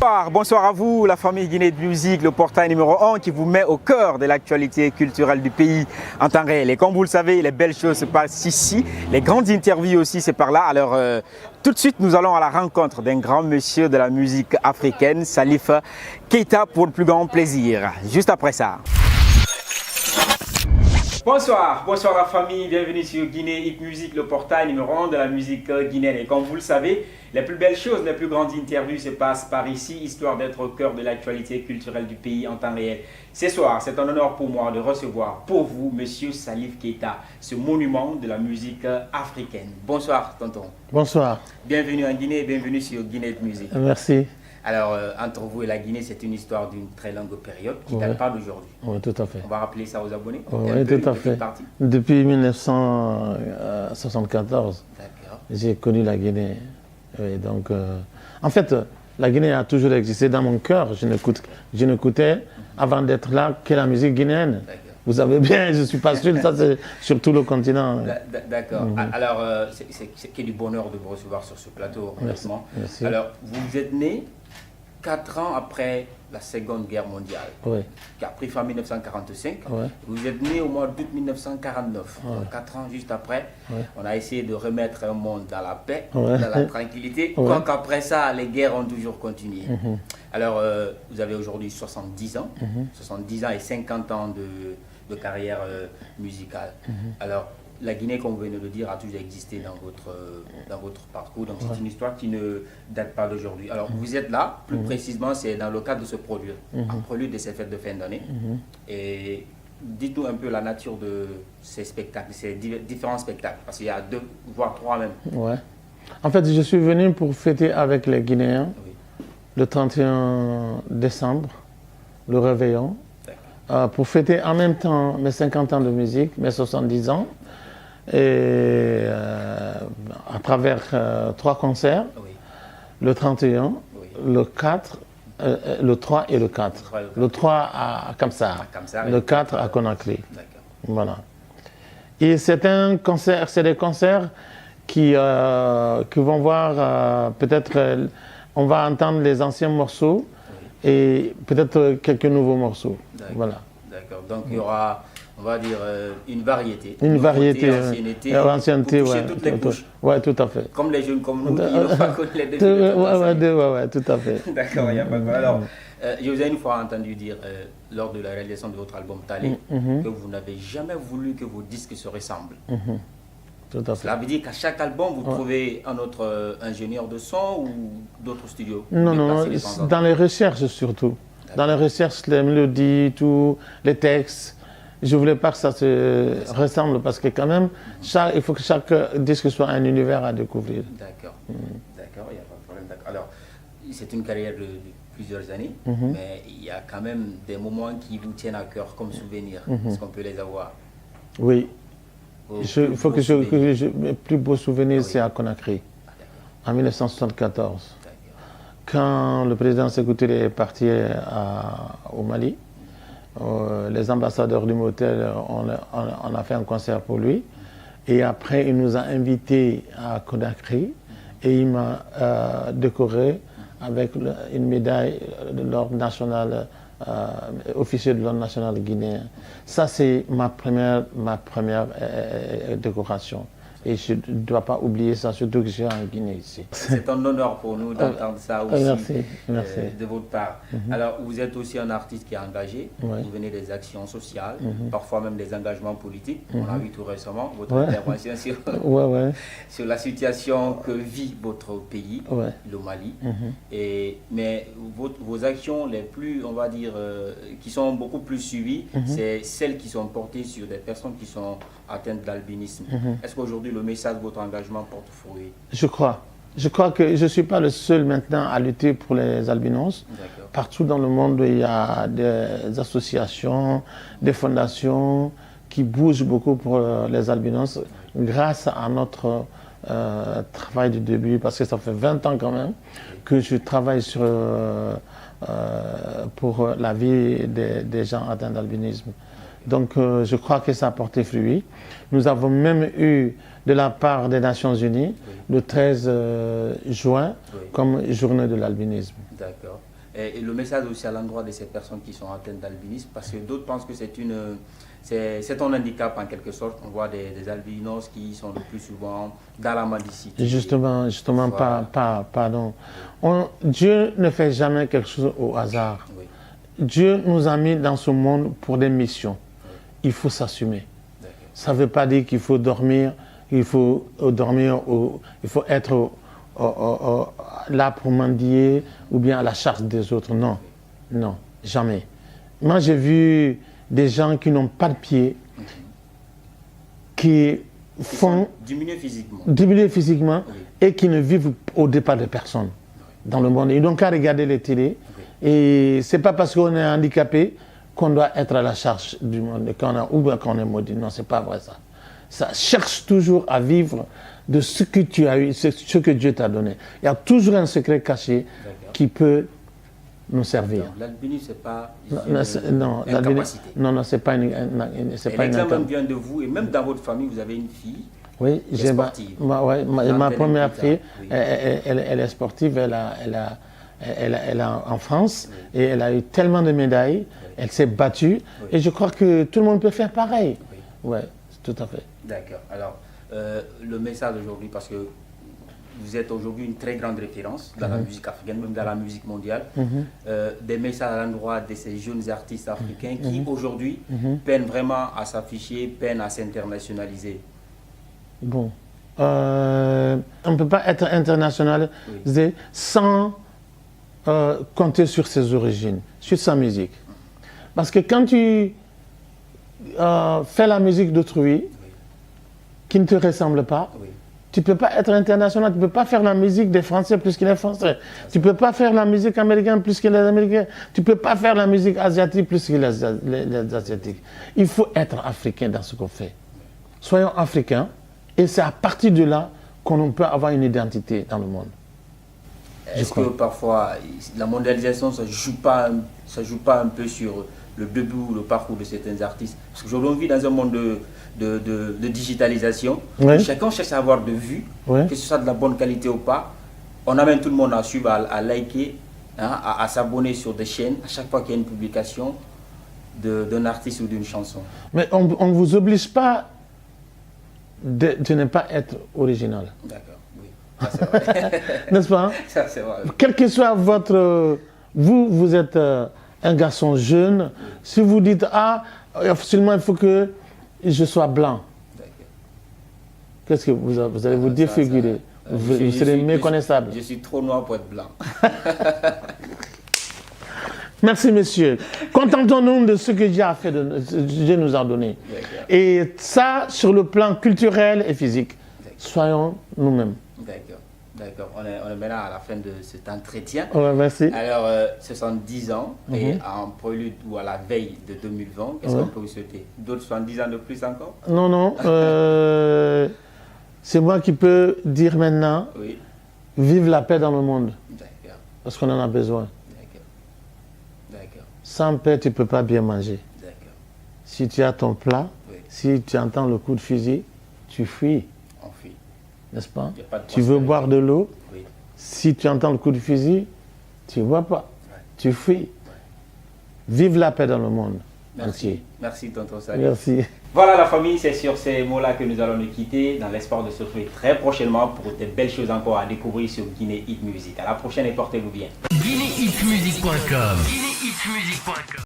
Bonsoir à vous, la famille Guinée de Musique, le portail numéro 1 qui vous met au cœur de l'actualité culturelle du pays en temps réel. Et comme vous le savez, les belles choses se passent ici, les grandes interviews aussi, c'est par là. Alors, tout de suite, nous allons à la rencontre d'un grand monsieur de la musique africaine, Salif Keita, pour le plus grand plaisir. Juste après ça. Bonsoir la famille, bienvenue sur Guinée Hip Music, le portail numéro 1 de la musique guinéenne. Et comme vous le savez, les plus belles choses, les plus grandes interviews se passent par ici, histoire d'être au cœur de l'actualité culturelle du pays en temps réel. Ce soir, c'est un honneur pour moi de recevoir pour vous, monsieur Salif Keita, ce monument de la musique africaine. Bonsoir, tonton. Bonsoir. Bienvenue en Guinée, bienvenue sur Guinée Hip Music. Merci. Alors, entre vous et la Guinée, c'est une histoire d'une très longue période qui ne date pas d'aujourd'hui. Oui, tout à fait. On va rappeler ça aux abonnés. Oui, tout à fait. Depuis 1974, j'ai connu la Guinée. Et donc, en fait, la Guinée a toujours existé dans mon cœur. Je n'écoutais, avant d'être là, que la musique guinéenne. Vous savez bien, je ne suis pas sûr, ça c'est sur tout le continent. D'accord. Alors, c'est du bonheur de vous recevoir sur ce plateau, honnêtement. Merci. Alors, vous êtes né 4 ans après la Seconde Guerre mondiale, qui a pris fin en 1945. Vous êtes né au mois d'août 1949. 4 ans juste après, on a essayé de remettre un monde dans la paix, dans la tranquillité. Quoique après ça, les guerres ont toujours continué. Alors, vous avez aujourd'hui 70 ans, 70 ans et 50 ans de carrière musicale. Alors, la Guinée, comme vous venez de le dire, a toujours existé dans votre parcours. Donc, c'est une histoire qui ne date pas d'aujourd'hui. Alors, vous êtes là, plus précisément, c'est dans le cadre de ce produit, en prélude de ces fêtes de fin d'année. Et dites-nous un peu la nature de ces spectacles, ces différents spectacles, parce qu'il y a 2, voire 3 même. En fait, je suis venu pour fêter avec les Guinéens le 31 décembre, le réveillon, pour fêter en même temps mes 50 ans de musique, mes 70 ans. Et à travers 3 concerts, le 31, le 4, le 3 et le 4. Le 3 à Kamsar, le 4 à Conakry. Voilà. Et c'est des concerts qui vont voir, peut-être, on va entendre les anciens morceaux et peut-être quelques nouveaux morceaux. Voilà. D'accord. Donc il y aura, on va dire, une variété. Une variété, ancienneté, pour toucher toutes les couches. Oui, tout à fait. Comme les jeunes comme nous, ils n'ont pas connu les deux. Oui, tout à fait. D'accord, il n'y a pas de problème. Alors, je vous ai une fois entendu dire, lors de la réalisation de votre album Talé, que vous n'avez jamais voulu que vos disques se ressemblent. Tout à fait. Cela veut dire qu'à chaque album, vous trouvez un autre ingénieur de son ou d'autres studios? Non, dans les recherches surtout. Dans les recherches, les mélodies, tout, les textes. Je ne voulais pas que ça se ressemble parce que quand même, il faut que chaque disque soit un univers à découvrir. D'accord, d'accord, il n'y a pas de problème. Alors, c'est une carrière de plusieurs années, mais il y a quand même des moments qui vous tiennent à cœur comme souvenirs. Est-ce qu'on peut les avoir? Oui. Il faut que mes plus beaux souvenirs, c'est à Conakry, en 1974. Quand le président Sékou Touré est parti au Mali, les ambassadeurs du motel, on a fait un concert pour lui. Et après, il nous a invités à Conakry et il m'a décoré avec une médaille de l'ordre national, officier de l'ordre national guinéen. Ça, c'est ma première décoration. Et je ne dois pas oublier ça, surtout que je suis en Guinée ici. C'est un honneur pour nous d'entendre ça aussi merci. De votre part. Alors, vous êtes aussi un artiste qui est engagé. Vous venez des actions sociales, parfois même des engagements politiques. On a vu tout récemment votre intervention sur la situation que vit votre pays, le Mali. Mais vos actions les plus, on va dire, qui sont beaucoup plus suivies, c'est celles qui sont portées sur des personnes qui sont atteintes d'albinisme. Est-ce qu'aujourd'hui, le message de votre engagement porte fruit? Je crois. Je crois que je ne suis pas le seul maintenant à lutter pour les albinos. Partout dans le monde, il y a des associations, des fondations qui bougent beaucoup pour les albinos grâce à notre travail du début, parce que ça fait 20 ans quand même que je travaille pour la vie des gens atteints d'albinisme. Donc je crois que ça a porté fruit. Nous avons même eu de la part des Nations Unies le 13 juin comme journée de l'albinisme. D'accord. Et le message aussi à l'endroit de ces personnes qui sont atteintes d'albinisme, parce que d'autres pensent que c'est un handicap en quelque sorte. On voit des albinos qui sont le plus souvent dans la mendicité. Justement, voilà. Pardon. Dieu ne fait jamais quelque chose au hasard. Oui. Dieu nous a mis dans ce monde pour des missions. Oui. Il faut s'assumer. Ça ne veut pas dire qu'il faut dormir, il faut être là pour mendier ou bien à la charge des autres. Non, non, jamais. Moi, j'ai vu des gens qui n'ont pas de pied, qui font diminuer physiquement oui. Et qui ne vivent au départ de personne dans le monde. Ils n'ont qu'à regarder les télés. Oui. Et ce n'est pas parce qu'on est handicapé qu'on doit être à la charge du monde, ou bien qu'on est maudit. Non, ce n'est pas vrai ça. Ça cherche toujours à vivre de ce que tu as eu, ce que Dieu t'a donné. Il y a toujours un secret caché qui peut nous servir. L'albinisme, ce n'est pas une incapacité. Non, ce n'est pas une incapacité. L'examen vient de vous, et même dans votre famille, vous avez une fille oui, j'ai sportive. Ma première fille, oui. Elle est sportive, elle est en France, oui. Et elle a eu tellement de médailles, oui. Elle s'est battue, oui. Et je crois que tout le monde peut faire pareil. Oui, ouais, tout à fait. D'accord. Alors, le message aujourd'hui, parce que vous êtes aujourd'hui une très grande référence dans la musique africaine, même dans la musique mondiale, des messages à l'endroit de ces jeunes artistes africains qui aujourd'hui peinent vraiment à s'afficher, peinent à s'internationaliser. Bon, on ne peut pas être internationalisé oui. Sans compter sur ses origines, sur sa musique. Parce que quand tu fais la musique d'autrui, oui. Qui ne te ressemble pas, oui. Tu ne peux pas être international, tu ne peux pas faire la musique des Français plus que les Français. Tu ne peux pas faire la musique américaine plus que les Américains. Tu ne peux pas faire la musique asiatique plus que les Asiatiques. Il faut être africain dans ce qu'on fait. Soyons africains, et c'est à partir de là qu'on peut avoir une identité dans le monde. Est-ce que parfois, la mondialisation, ça ne joue pas un peu sur le début ou le parcours de certains artistes? Parce qu'aujourd'hui, on vit dans un monde de digitalisation, oui. Où chacun cherche à avoir de vues, oui. Que ce soit de la bonne qualité ou pas. On amène tout le monde à suivre, à liker, hein, à s'abonner sur des chaînes à chaque fois qu'il y a une publication d'un artiste ou d'une chanson. Mais on ne vous oblige pas de ne pas être original. D'accord, oui. Ça, c'est vrai. N'est-ce pas? Ça, c'est vrai. Quel que soit votre... Vous êtes un garçon jeune. Oui. Si vous dites, officiellement, il faut que je sois blanc. Qu'est-ce que vous allez vous défigurer? Vous serez méconnaissable. Je suis trop noir pour être blanc. Merci, monsieur. Contentons-nous de ce que Dieu nous a donné. Et ça, sur le plan culturel et physique, soyons nous-mêmes. D'accord. On est maintenant à la fin de cet entretien. Ouais, merci. Alors, 70 ans, et en prélude ou à la veille de 2020, qu'est-ce qu'on peut vous souhaiter? D'autres 70 ans de plus encore? Non. C'est moi qui peux dire maintenant, oui. Vive la paix dans le monde. D'accord. Parce qu'on en a besoin. D'accord. Sans paix, tu ne peux pas bien manger. D'accord. Si tu as ton plat, oui. Si tu entends le coup de fusil, tu fuis. On fuit. N'est-ce pas? Tu veux boire de l'eau, oui. Si tu entends le coup de fusil, tu ne bois pas. Ouais. Tu fuis. Ouais. Vive la paix dans le monde. Merci. Merci, tonton Salif. Merci. Voilà la famille, c'est sur ces mots-là que nous allons nous quitter, dans l'espoir de se retrouver très prochainement pour de belles choses encore à découvrir sur Guinée Hit Music. À la prochaine et portez-vous bien. GuinéHitMusic.com